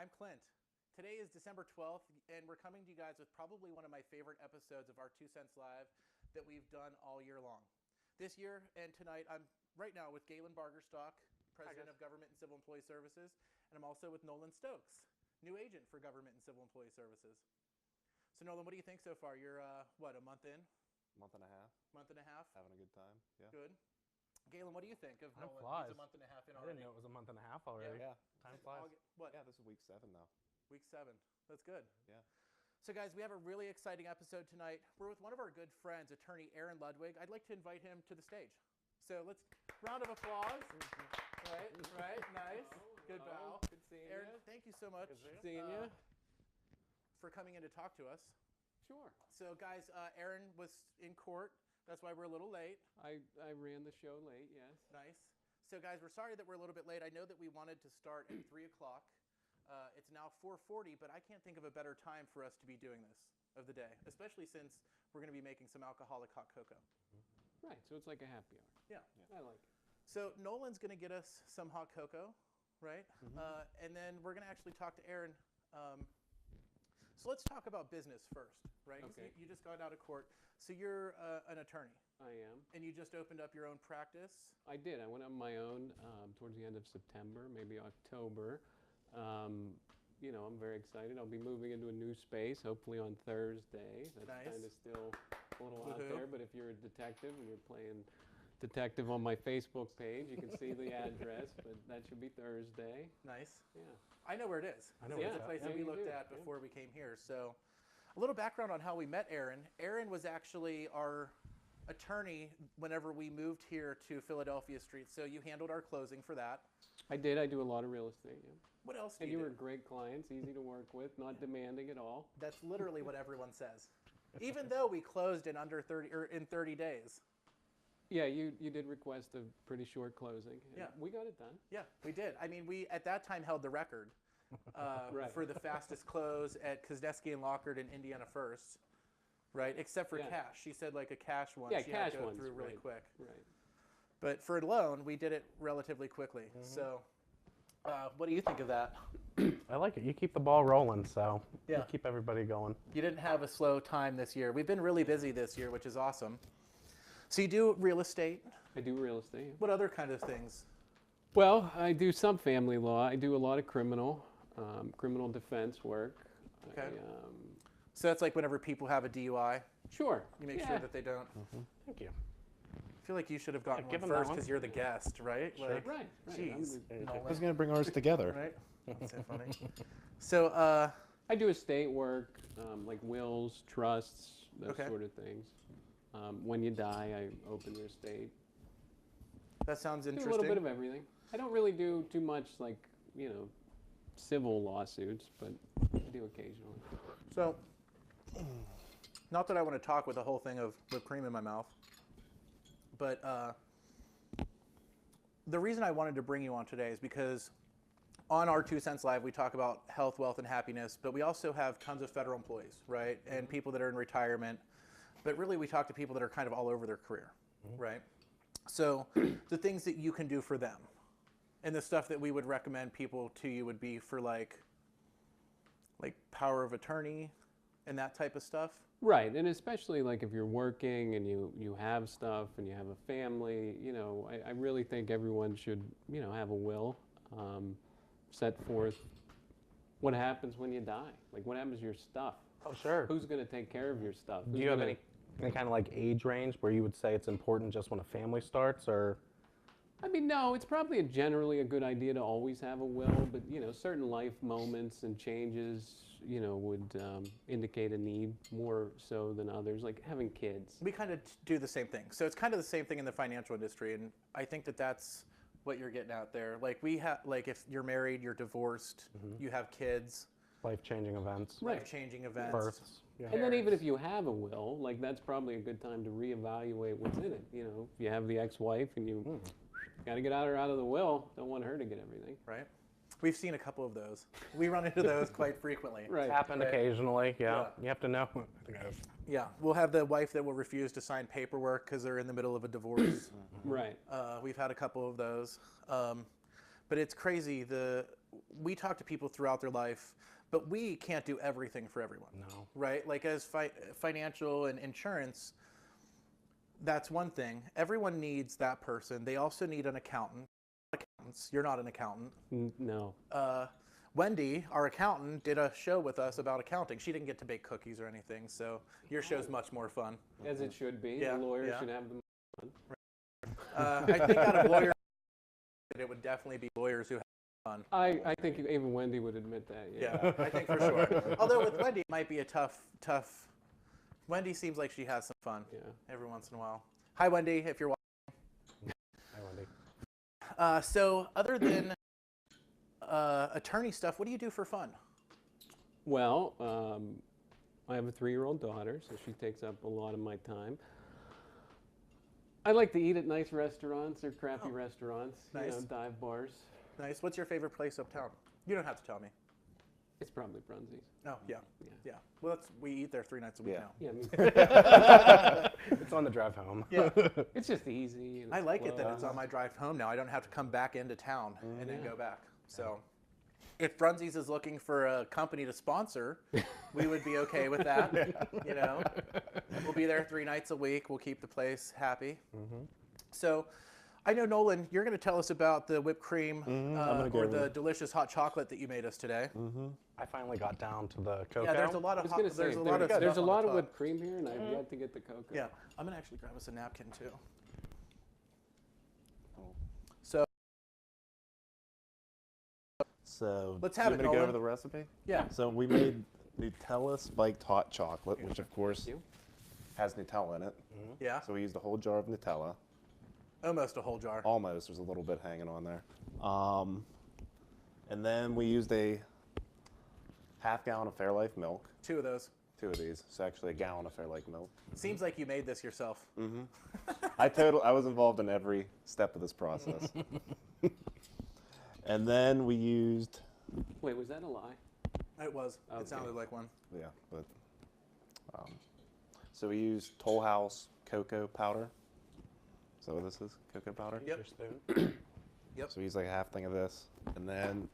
I'm Clint. Today is December 12th, and we're coming to you guys with probably one of my favorite episodes of our 2 Cents Live that we've done all year long. This year and tonight, I'm right now with Galen Bargerstock, President of Government and Civil Employee Services, and I'm also with Nolan Stokes, new agent for Government and Civil Employee Services. So Nolan, what do you think so far? You're, what, a month in? Month and a half. Month and a half? Having a good time, yeah. Good. Galen, what do you think of Nolan? Flies. He's a month and a half in I already. didn't know it was a month and a half already. Yeah. Time flies. What? Yeah, this is week 7 now. Week 7. That's good. Yeah. So guys, we have a really exciting episode tonight. We're with one of our good friends, Attorney Aaron Ludwig. I'd like to invite him to the stage. So let's, round of applause. Right, nice. Good bow. Good seeing Aaron, you. thank you so much Seeing you. for coming in to talk to us. Sure. So guys, Aaron was in court. That's why we're a little late. I ran the show late, yes. Nice. So guys, we're sorry that we're a little bit late. I know that we wanted to start at 3 o'clock. It's now 4:40, but I can't think of a better time for us to be doing this of the day, especially since we're going to be making some alcoholic hot cocoa. Right, so it's like a happy hour. Yeah. I like it. So Nolan's going to get us some hot cocoa, right? And then we're going to actually talk to Aaron. So let's talk about business first, right? 'Cause Okay. You just got out of court. So you're an attorney. I am. And you just opened up your own practice. I did. I went on my own towards the end of September, maybe October. You know, I'm very excited. I'll be moving into a new space, hopefully on Thursday. That's Nice. kind of still a little out Woohoo. there, but if you're a detective and you're playing detective on my Facebook page, you can see the address, but that should be Thursday. Nice. Yeah. I know where it is. I know It's where a it's at. place Yeah, that we you looked do. at Yeah. before we came here. So a little background on how we met Aaron. Aaron was actually our attorney whenever we moved here to Philadelphia Street. So you handled our closing for that. I did. I do a lot of real estate, yeah. What else do And you you do? were great clients, easy to work with, not demanding at all. That's literally what everyone says. Even though we closed in under 30 or in 30 days. Yeah, you did request a pretty short closing. And Yeah. we got it done. Yeah, we did. I mean, we at that time held the record Right. for the fastest close at Kosneski and Lockard in Indiana First, right? Except for Yeah. cash. She said like a cash one. Yeah, she cash had to go ones, through really right. quick. Right. But for a loan, we did it relatively quickly. So, what do you think of that? I like it. You keep the ball rolling, so Yeah. you keep everybody going. You didn't have a slow time this year. We've been really busy this year, which is awesome. So you do real estate. I do real estate. Yeah. What other kind of things? Well, I do some family law. I do a lot of criminal defense work. Okay. I, So that's like whenever people have a DUI, sure. you make Yeah. sure that they don't. Thank you. I feel like you should have gotten give one him that first one. because you're the guest, right? Sure. Like, Right. Jeez. Who's going to bring ours together? Right? That's so funny. So, I do estate work, like wills, trusts, those Okay. sort of things. When you die, I open your estate. that sounds Do a interesting. little bit of everything. I don't really do too much like, civil lawsuits, but I do occasionally. So, not that I want to talk with the whole thing of whipped cream in my mouth, but the reason I wanted to bring you on today is because on our 2 Cents Live, we talk about health, wealth, and happiness, but we also have tons of federal employees, right? And people that are in retirement. But really, we talk to people that are kind of all over their career, right? So the things that you can do for them and the stuff that we would recommend people to you would be for like power of attorney and that type of stuff. Right, and especially like if you're working and you have stuff and you have a family, I really think everyone should, have a will, set forth what happens when you die. Like what happens to your stuff? Oh, sure. Who's going to take care of your stuff? Do you have any kind of like age range where you would say it's important just when a family starts, or? I mean, no, it's probably generally a good idea to always have a will, but certain life moments and changes, would indicate a need more so than others, like having kids. We kind of do the same thing. So it's kind of the same thing in the financial industry, and I think that that's what you're getting out there. Like we have, like if you're married, you're divorced, you have kids, Life-changing events. Right. life-changing events. Births. Yeah. And then even if you have a will, like that's probably a good time to reevaluate what's in it. If you have the ex-wife and you got to get her out of the will, don't want her to get everything. Right? We've seen a couple of those. We run into those quite frequently. Right. Happened Right. occasionally, yeah. Yeah. You have to know. I think I've Yeah, we'll have the wife that will refuse to sign paperwork because they're in the middle of a divorce. Right. We've had a couple of those. But it's crazy. we talk to people throughout their life, but we can't do everything for everyone. No. Right? Like as financial and insurance, that's one thing. Everyone needs that person. They also need an accountant. Accountants, you're not an accountant. No. Wendy, our accountant, did a show with us about accounting. She didn't get to bake cookies or anything, so your show's much more fun. As it should be. Yeah, The lawyer yeah. should have the fun. I think out of lawyers, it would definitely be lawyers who have fun. I think even Wendy would admit that. Yeah, I think for sure. Although with Wendy, it might be a tough. Wendy seems like she has some fun Yeah. every once in a while. Hi, Wendy, if you're watching. Hi, Wendy. So other than attorney stuff, what do you do for fun? Well, I have a 3-year-old daughter, so she takes up a lot of my time. I like to eat at nice restaurants or crappy restaurants, nice. dive bars. Nice. What's your favorite place uptown? You don't have to tell me. It's probably Brunzies. Oh, yeah. Yeah. Well, we eat there 3 nights a week Yeah. now. Yeah, me too. It's on the drive home. Yeah. It's just easy. And I it's like it that close. it's on my drive home now. I don't have to come back into town and then Yeah. go back. So if Brunzies is looking for a company to sponsor, we would be okay with that. We'll be there 3 nights a week. We'll keep the place happy. So I know, Nolan, you're going to tell us about the whipped cream gonna go or over the it. delicious hot chocolate that you made us today. I finally got down to the cocoa. Yeah, there's a lot I of was hot, going to say, there's a lot of there's stuff a on the lot of top. whipped cream here, and I've yet to get the cocoa. Yeah, I'm going to actually grab us a napkin too. So So Let's do have you it, want me to go Nolan. over the recipe? yeah, So we made Nutella spiked hot chocolate, which of course Thank you. has Nutella in it. yeah, So we used a whole jar of Nutella. almost a whole jar. Almost, there's a little bit hanging on there. And then we used a half gallon of Fairlife milk, 2 of those. 2 of these. So actually a gallon of Fairlife milk. Seems like you made this yourself. I was involved in every step of this process. And then we used, Wait, was that a lie? It was. Okay. It sounded like one. yeah, but, so we used Toll House cocoa powder. Is that what this is? Cocoa powder? Yep. Your spoon. Yep. So we used like a half thing of this. And then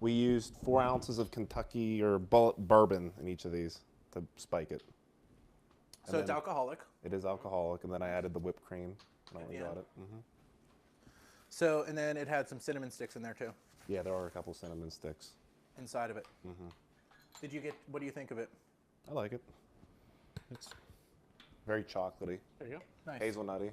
we used 4 ounces of Kentucky or bourbon in each of these to spike it. And So it's then alcoholic. It is alcoholic, and then I added the whipped cream. I only Yeah. got it. So, and then it had some cinnamon sticks in there too, Yeah, there are a couple cinnamon sticks. inside of it. What do you think of it? I like it. It's very chocolatey, There you go. Nice. hazelnutty.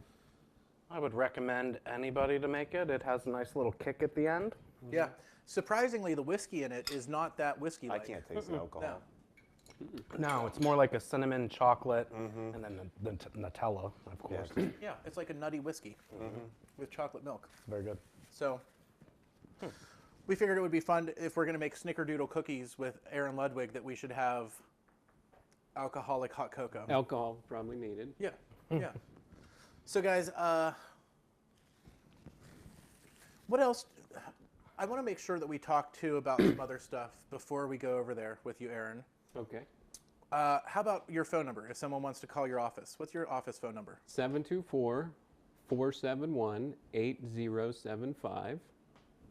I would recommend anybody to make it. It has a nice little kick at the end. Yeah. Surprisingly, the whiskey in it is not that whiskey-like. I can't taste the alcohol. No, it's more like a cinnamon chocolate, and then the Nutella, of course. Yeah, it's like a nutty whiskey with chocolate milk. Very good. So we figured it would be fun if we're going to make Snickerdoodle cookies with Aaron Ludwig that we should have alcoholic hot cocoa. Alcohol probably needed. Yeah, yeah. So guys, what else? I want to make sure that we talk too about some other stuff before we go over there with you, Aaron. Okay. How about your phone number if someone wants to call your office? What's your office phone number? 724-471-8075.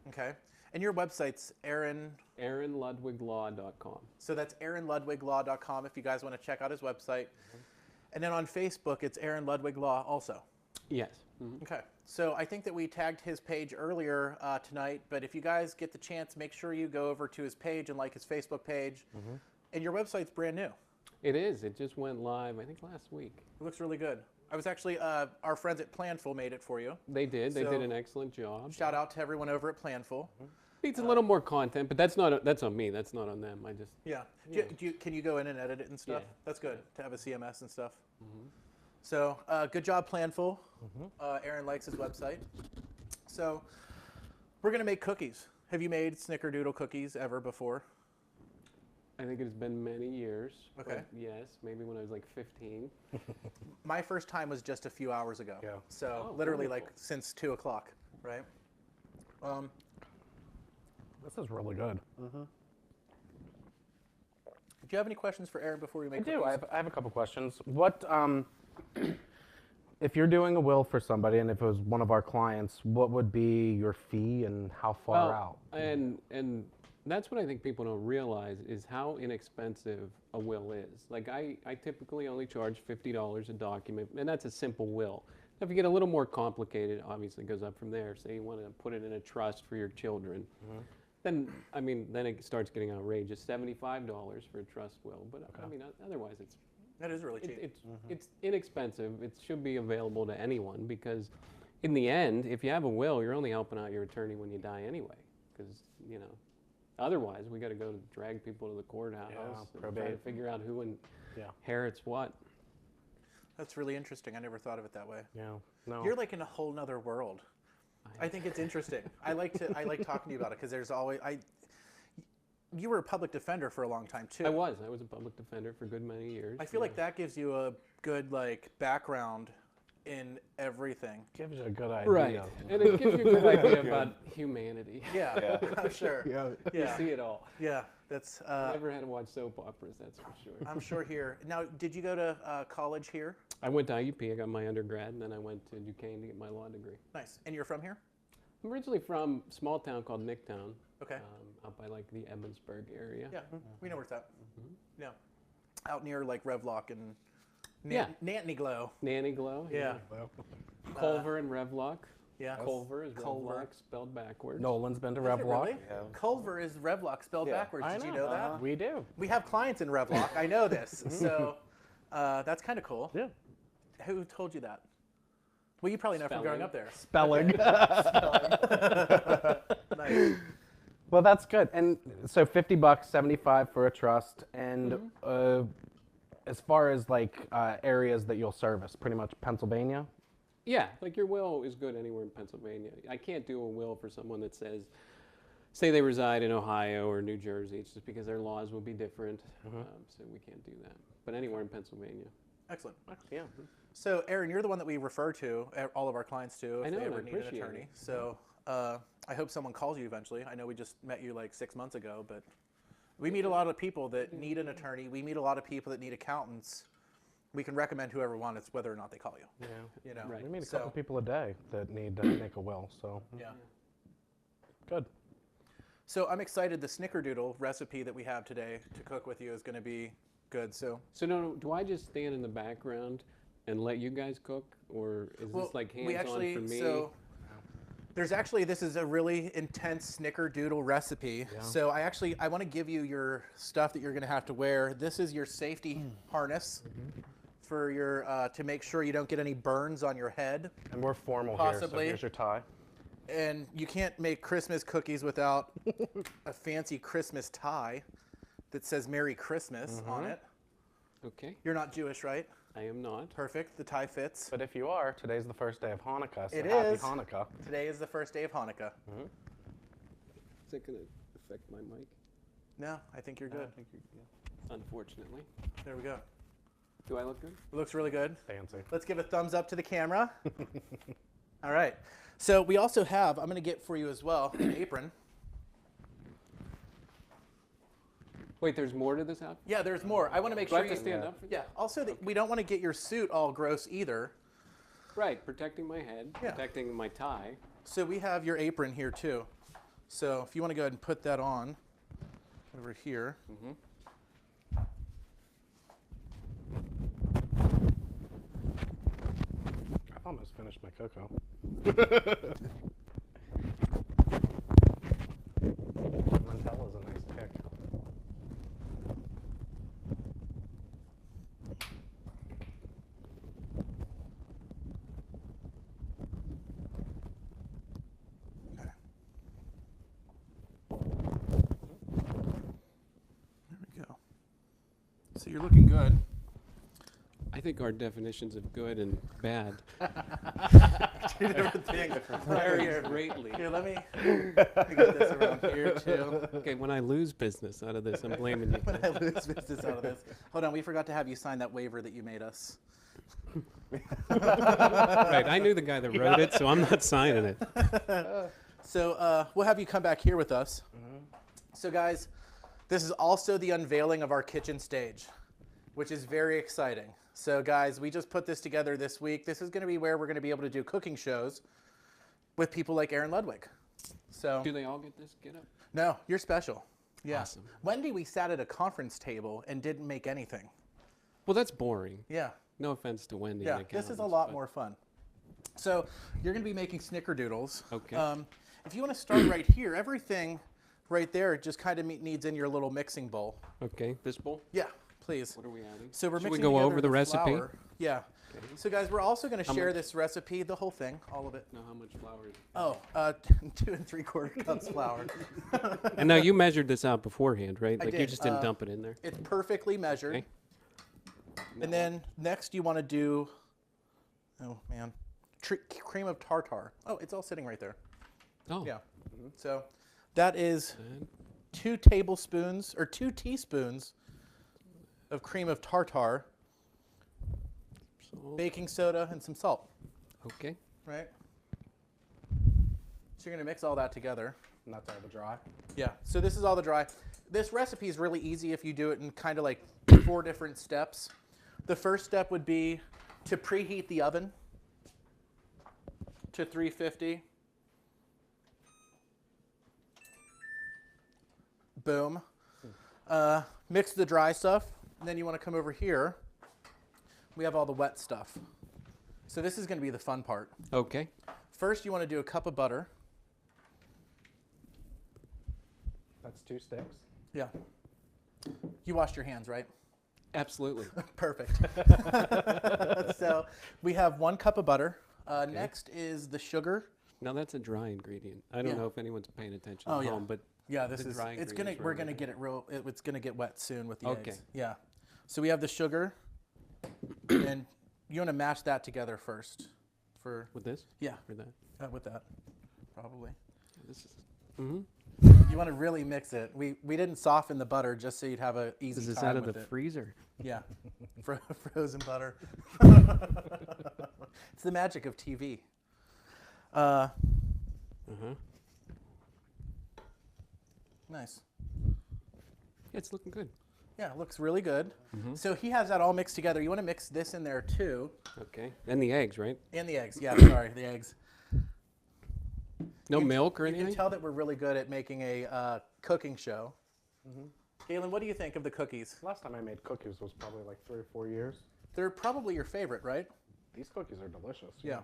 Okay. And your website's Aaron. AaronLudwigLaw.com. So that's AaronLudwigLaw.com if you guys want to check out his website. And then on Facebook, it's Aaron Ludwig Law also. Yes. Okay. So I think that we tagged his page earlier tonight, but if you guys get the chance, make sure you go over to his page and like his Facebook page. And your website's brand new. It is. It just went live, I think, last week. It looks really good. I was actually, our friends at Planful made it for you. They did. They So- did an excellent job. Shout out to everyone over at Planful. Needs a little more content, but that's on me. That's not on them. I just Yeah. Can you go in and edit it and stuff? Yeah. That's good to have a CMS and stuff. So good job, Planful. Aaron likes his website. So we're going to make cookies. Have you made Snickerdoodle cookies ever before? I think it's been many years. Okay. But yes, maybe when I was like 15. My first time was just a few hours ago. Yeah. So Oh, literally wonderful. like since 2 o'clock, right? This is really good. Do you have any questions for Aaron before we make I cookies? do. I have a couple questions. What if you're doing a will for somebody, and if it was one of our clients, what would be your fee and how far out? And that's what I think people don't realize is how inexpensive a will is. Like I typically only charge $50 a document, and that's a simple will. Now, if you get a little more complicated, obviously it goes up from there. Say you want to put it in a trust for your children, then then it starts getting outrageous. $75 for a trust will, but I mean otherwise That is really cheap. it's inexpensive. It should be available to anyone because, in the end, if you have a will, you're only helping out your attorney when you die anyway. Because otherwise we got to go to drag people to the courthouse and try to probate. figure out who inherits what. That's really interesting. I never thought of it that way. Yeah. No. You're like in a whole nother world. I think it's interesting. I like talking to you about it because there's always you were a public defender for a long time too. I was a public defender for a good many years. I feel like that gives you a good background in everything. Gives you a good idea. right, and it gives you a good idea about humanity. Yeah, I'm sure. You see it all. Yeah, that's. Never had to watch soap operas, that's for sure. I'm sure here. Now, did you go to college here? I went to IUP. I got my undergrad, and then I went to Duquesne to get my law degree. Nice. And you're from here? I'm originally from a small town called Nicktown. Okay. Out by like the Emmonsburg area. Yeah, we know where it's at. Yeah, out near like Revlock and Yeah. Nantney Glow. Nanny Glow. Yeah. Culver and Revlock. Yeah. Culver is Culver. Revlock spelled backwards. Nolan's been to Is it Revlock. really? Culver is Revlock spelled backwards. Did you know that? We do. We have clients in Revlock. I know this. So that's kind of cool. Yeah. Who told you that? Well, you probably know from growing Spelling. up there. Spelling. Nice. Well, that's good. And so $50, 75 for a trust, and as far as areas that you'll service, pretty much Pennsylvania. Yeah, like your will is good anywhere in Pennsylvania. I can't do a will for someone that say they reside in Ohio or New Jersey. It's just because their laws will be different, so we can't do that. But anywhere in Pennsylvania. Excellent. Yeah. So, Aaron, you're the one that we refer to, all of our clients to, if I know, they and ever I need an appreciate attorney. it. So, I hope someone calls you eventually. I know we just met you like 6 months ago, but we meet a lot of people that need an attorney. We meet a lot of people that need accountants. We can recommend whoever wants. It's whether or not they call you. Yeah. You know. Right. We meet a couple people a day that need to make a will, so Yeah. good. So I'm excited. The Snickerdoodle recipe that we have today to cook with you is going to be good. So So do I just stand in the background and let you guys cook, or is this like hands-on for me? So this is a really intense Snickerdoodle recipe. Yeah. So I want to give you your stuff that you're going to have to wear. This is your safety harness for your to make sure you don't get any burns on your head. And we're formal here, so Possibly. here's your tie. And you can't make Christmas cookies without a fancy Christmas tie that says Merry Christmas on it. Okay, You're not Jewish, right? I am not. Perfect. The tie fits. But if you are, today's the first day of Hanukkah, so It happy is. Hanukkah. Today is the first day of Hanukkah. Is that going to affect my mic? No, I think you're good. Unfortunately. There we go. Do I look good? It looks really good. Fancy. Let's give a thumbs up to the camera. All right. So we also have, I'm going to get for you as well, an apron. Wait, there's more to this outfit? Yeah, there's more. I want to make Do I sure have to stand up for Yeah. Also, we don't want to get your suit all gross either. Right, protecting my head, Yeah. protecting my tie. So we have your apron here too. So if you want to go ahead and put that on over here. I've almost finished my cocoa. Mantella's a nice pick. There we go. So you're looking good. I think our definitions of good and bad Two different things. vary greatly. Here, let me get this around here too. Okay, when I lose business out of this, I'm blaming you. When I lose business out of this. Hold on, we forgot to have you sign that waiver that you made us. Right, I knew the guy that wrote it, so I'm not signing it. So we'll have you come back here with us. So guys, this is also the unveiling of our kitchen stage. which is very exciting. So guys, we just put this together this week. This is going to be where we're going to be able to do cooking shows with people like Aaron Ludwig. So Do they all get up? no, you're special. Yeah. Awesome. Wendy, we sat at a conference table and didn't make anything. Well, that's boring. Yeah. No offense to Wendy. Yeah, and this is a accountants, lot but- more fun. So you're going to be making Snickerdoodles. Okay. If you want to start right here, everything right there just kind of needs in your little mixing bowl. Okay, this bowl? Yeah, please. What are we adding? So we're Should we mixing go together over the recipe? flour. Yeah. Okay. So guys, we're also going to How share much? this recipe, the whole thing, all of it. Now, how much flour is Oh, 2 3/4 cups flour. And now you measured this out beforehand, right? I Like you did, just didn't dump it in there. It's perfectly measured. Okay. And then next you want to do, oh man, cream of tartar. Oh, it's all sitting right there. Oh. Yeah. So that is And 2 tablespoons or 2 teaspoons of cream of tartar, salt. baking soda, and some salt, Okay. right? So you're going to mix all that together. And that's all the dry. Yeah, so this is all the dry. This recipe is really easy if you do it in kind of like 4 different steps. The first step would be to preheat the oven to 350. Boom. Mix the dry stuff, and then you want to come over here. We have all the wet stuff. So this is going to be the fun part. Okay. First, you want to do a cup of butter. That's 2 sticks. Yeah. You washed your hands, right? Absolutely. Perfect. So we have 1 cup of butter. Next is the sugar. Now that's a dry ingredient. I don't Yeah. know if anyone's paying attention Oh, at yeah. home, but Yeah, this The is. dry It's ingredients we're are gonna really get it real. It's gonna get wet soon with the Okay. eggs. Yeah. So we have the sugar, and you want to mash that together first. For with this yeah, or that. with that, probably. This is. Mm-hmm. You want to really mix it. We didn't soften the butter just so you'd have a easy Is this time out of with the it. freezer? Yeah, frozen butter. It's the magic of TV. Uh-huh. Nice. Yeah, it's looking good. Yeah, it looks really good. Mhm. So he has that all mixed together. You want to mix this in there too, Okay. And the eggs, right? and the eggs. Yeah, sorry, the eggs. No You- milk or You anything? can tell that we're really good at making a cooking show. Galen, what do you think of the cookies? Last time I made cookies was probably like 3 or 4 years. They're probably your favorite, right? These cookies are delicious. Yeah.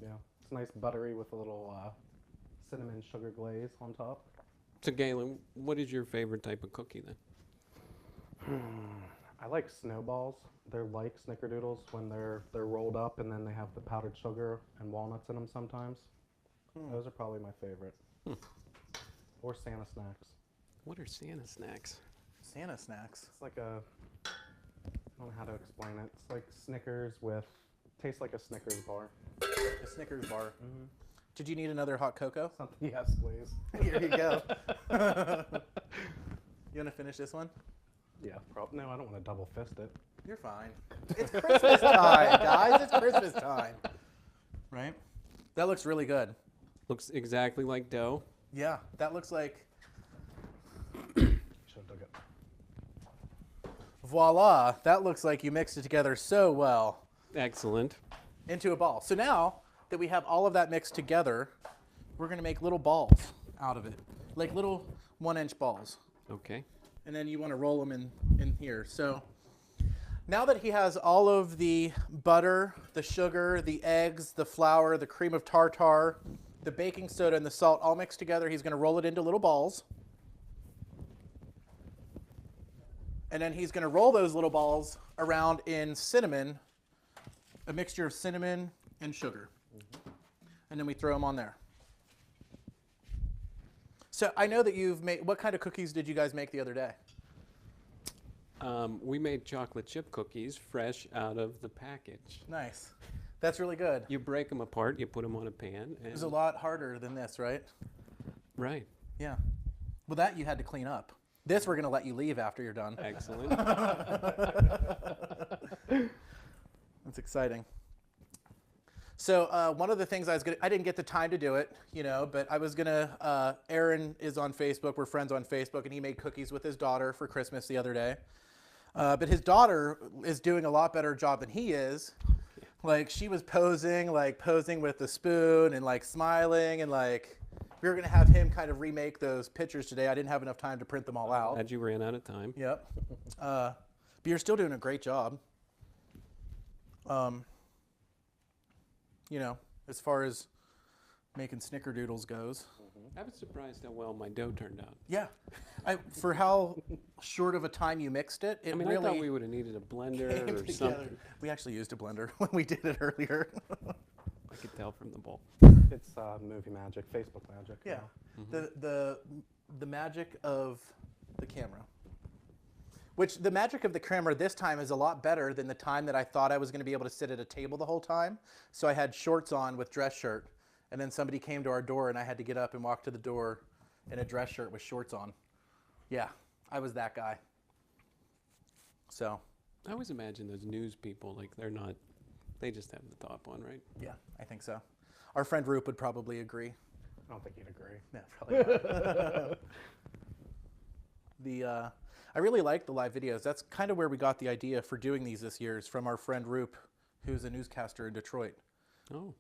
Yeah. It's nice buttery with a little cinnamon sugar glaze on top. So Galen, what is your favorite type of cookie then? I like snowballs. They're like Snickerdoodles when they're rolled up and then they have the powdered sugar and walnuts in them sometimes. Those are probably my favorite. Or Santa snacks. What are Santa snacks? Santa snacks. It's like a, I don't know how to explain it. It's like Snickers with, tastes like a Snickers bar. A Snickers bar. Did you need another hot cocoa? Something, yes, please. Here you go. You want to finish this one? Yeah, no, I don't want to double fist it. You're fine. It's Christmas time, guys. It's Christmas time. Right? That looks really good. Looks exactly like dough. Yeah, that looks like, Should have dug it. voila, that looks like you mixed it together so well Excellent. into a ball. So now that we have all of that mixed together, we're going to make little balls out of it, like little 1-inch balls. Okay. And then you want to roll them in here. So now that he has all of the butter, the sugar, the eggs, the flour, the cream of tartar, the baking soda, and the salt all mixed together, he's going to roll it into little balls. And then he's going to roll those little balls around in cinnamon, a mixture of cinnamon and sugar. And then we throw them on there. So I know that you've made, what kind of cookies did you guys make the other day? We made chocolate chip cookies fresh out of the package. Nice. That's really good. You break them apart, you put them on a pan. It And was a lot harder than this, right? right. Yeah. Well, that you had to clean up. This we're going to let you leave after you're done. Excellent. That's exciting. So one of the things I didn't get the time to do it, but I was going to, Aaron is on Facebook. We're friends on Facebook, and he made cookies with his daughter for Christmas the other day. But his daughter is doing a lot better job than he is. Like, she was posing with the spoon and like smiling, and like we were gonna have him kind of remake those pictures today. I didn't have enough time to print them all out. Glad you ran out of time. Yep. But you're still doing a great job. You know, as far as making Snickerdoodles goes. I was surprised how well my dough turned out. Yeah. For how short of a time you mixed it, it I mean, really I thought we would have needed a blender came or together. something. We actually used a blender when we did it earlier. I could tell from the bowl. It's movie magic, Facebook magic. Yeah. The magic of the camera. Which the magic of the camera this time is a lot better than the time that I thought I was going to be able to sit at a table the whole time. So I had shorts on with dress shirt, and then somebody came to our door and I had to get up and walk to the door in a dress shirt with shorts on. Yeah, I was that guy. So, I always imagine those news people, like they just have the top on, right? yeah, I think so. Our friend Roop would probably agree. I don't think he'd agree. Yeah, probably not. I really like the live videos. That's kind of where we got the idea for doing these this year, is from our friend Roop, who's a newscaster in Detroit. Oh.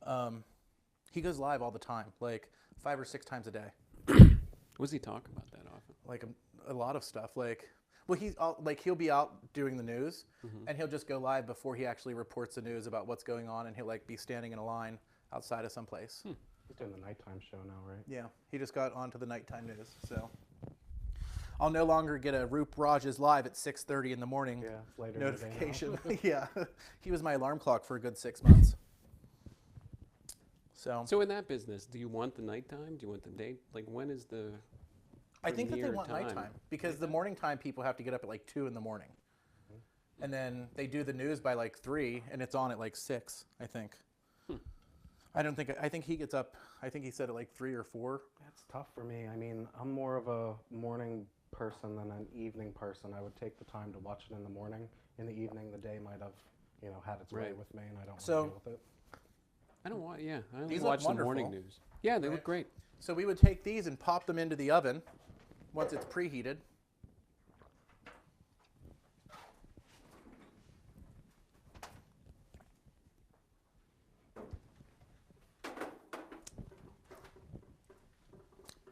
He goes live all the time, like 5 or 6 times a day. What does he talk about that often? Like a lot of stuff. Like, well, he'll be out doing the news, and he'll just go live before he actually reports the news about what's going on, and he'll like be standing in a line outside of some place. He's doing the nighttime show now, right? Yeah, he just got onto the nighttime news, so I'll no longer get a Roop Rogers live at 6:30 in the morning Yeah, it's later in the day now. notification. Yeah, he was my alarm clock for a good 6 months. So in that business, do you want the nighttime? Do you want the day? Like, when is the I think that they premier want time? nighttime because the morning time people have to get up at like 2 in the morning, and then they do the news by like 3, and it's on at like 6. I think. I think he gets up. I think he said at like 3 or 4. That's tough for me. I mean, I'm more of a morning person than an evening person. I would take the time to watch it in the morning. In the evening, the day might have, had its way Right. with me, and I don't So- want to deal with it. I don't want. Yeah, I These don't look watch the morning wonderful. news. Yeah, they Right. look great. So we would take these and pop them into the oven once it's preheated.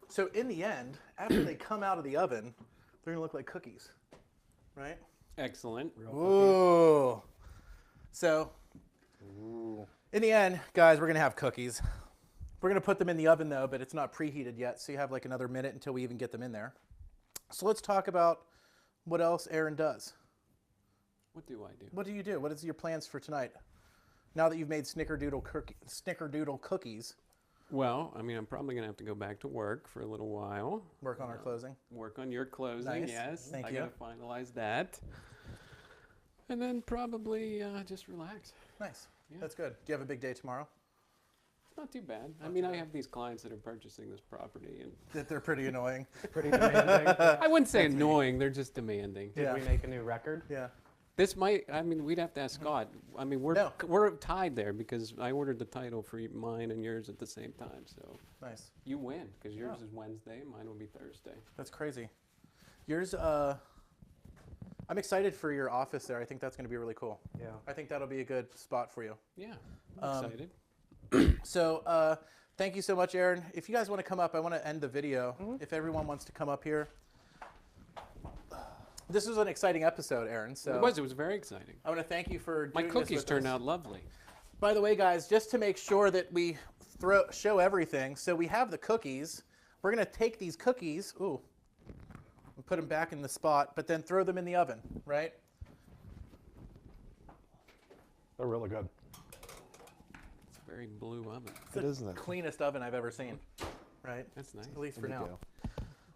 So in the end, after they come out of the oven, they're gonna look like cookies, right? Excellent. Ooh. So Ooh. in the end, guys, we're gonna have cookies. We're gonna put them in the oven though, but it's not preheated yet, so you have like another minute until we even get them in there. So let's talk about what else Aaron does. What do I do? What do you do? What is your plans for tonight? Now that you've made Snickerdoodle cookies, Well, I mean, I'm probably gonna have to go back to work for a little while. work on our closing. Work on your closing. Nice. Yes, Thank I you. gotta finalize that. And then probably just relax. Nice. Yeah. That's good. Do you have a big day tomorrow? It's not too bad. I mean, I have these clients that are purchasing this property, and That they're pretty annoying. Pretty demanding. I wouldn't say annoying. They're just demanding. Did Yeah. we make a new record? Yeah. This might. I mean, we'd have to ask Scott. I mean, No. we're tied there because I ordered the title for mine and yours at the same time. So Nice. you win because yours Oh. is Wednesday, mine will be Thursday. That's crazy. Yours, I'm excited for your office there. I think that's going to be really cool. Yeah. I think that'll be a good spot for you. Yeah, I'm Um, excited. So thank you so much, Aaron. If you guys want to come up, I want to end the video. If everyone wants to come up here. This was an exciting episode, Aaron. So It was very exciting. I want to thank you for My doing cookies this with turned us. out lovely. By the way, guys, just to make sure that we show everything, so we have the cookies. We're going to take these cookies, and put them back in the spot, but then throw them in the oven, right? They're really good. It's a very blue oven. It's It the isn't it? cleanest oven I've ever seen, right? That's nice. At least for There you now. go.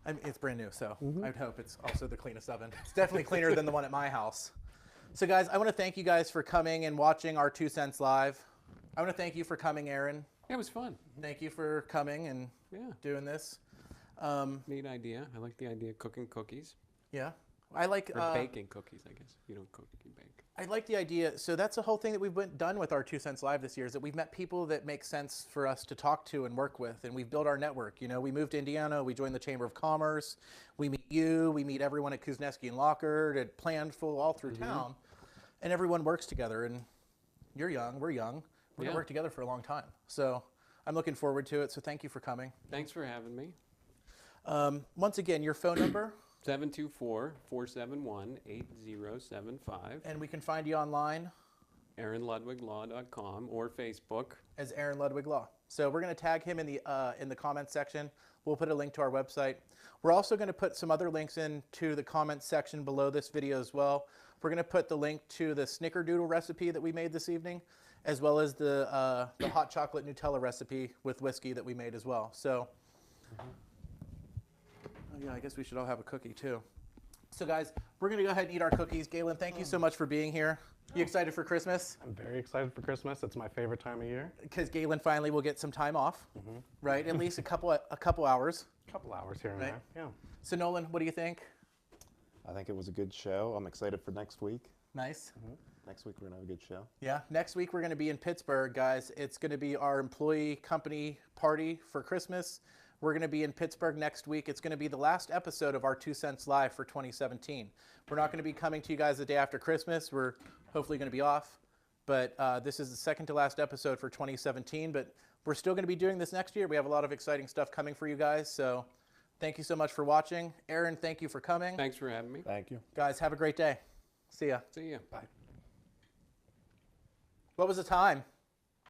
I mean, it's brand new, so I'd hope it's also the cleanest oven. It's definitely cleaner than the one at my house. So, guys, I want to thank you guys for coming and watching our 2 Cents Live. I want to thank you for coming, Aaron. Yeah, it was fun. Thank you for coming and Yeah, doing this. neat idea. I like the idea of cooking cookies. Yeah. I like Or baking cookies, I guess. You don't cook, you bake. I like the idea. So that's the whole thing that we've done with our 2 Cents Live this year is that we've met people that make sense for us to talk to and work with, and we've built our network. You know, we moved to Indiana, we joined the Chamber of Commerce, we meet you, we meet everyone at Kuzneski and Lockard, at Planful, all through town, and everyone works together. And you're young, we're young, we're gonna work together for a long time. So I'm looking forward to it. So thank you for coming. Thanks for having me. Once again, your phone number. 724-471-8075. And we can find you online AaronLudwigLaw.com or Facebook. as Aaron Ludwig Law. So we're going to tag him in the comments section. We'll put a link to our website. We're also going to put some other links into the comments section below this video as well. We're going to put the link to the Snickerdoodle recipe that we made this evening, as well as the hot chocolate Nutella recipe with whiskey that we made as well. So. Oh, yeah, I guess we should all have a cookie too. So guys, we're gonna go ahead and eat our cookies. Galen, thank you so much for being here. You excited for Christmas? I'm very excited for Christmas. It's my favorite time of year. Because Galen finally will get some time off, right? At least a couple hours. A couple hours here and Right. there. Yeah. So Nolan, what do you think? I think it was a good show. I'm excited for next week. Nice. Next week we're gonna have a good show. Yeah. Next week we're gonna be in Pittsburgh, guys. It's gonna be our employee company party for Christmas. We're going to be in Pittsburgh next week. It's going to be the last episode of our 2 Cents Live for 2017. We're not going to be coming to you guys the day after Christmas. We're hopefully going to be off. But this is the second to last episode for 2017. But we're still going to be doing this next year. We have a lot of exciting stuff coming for you guys. So thank you so much for watching. Aaron, thank you for coming. Thanks for having me. Thank you. Guys, have a great day. See ya. See ya. Bye. What was the time?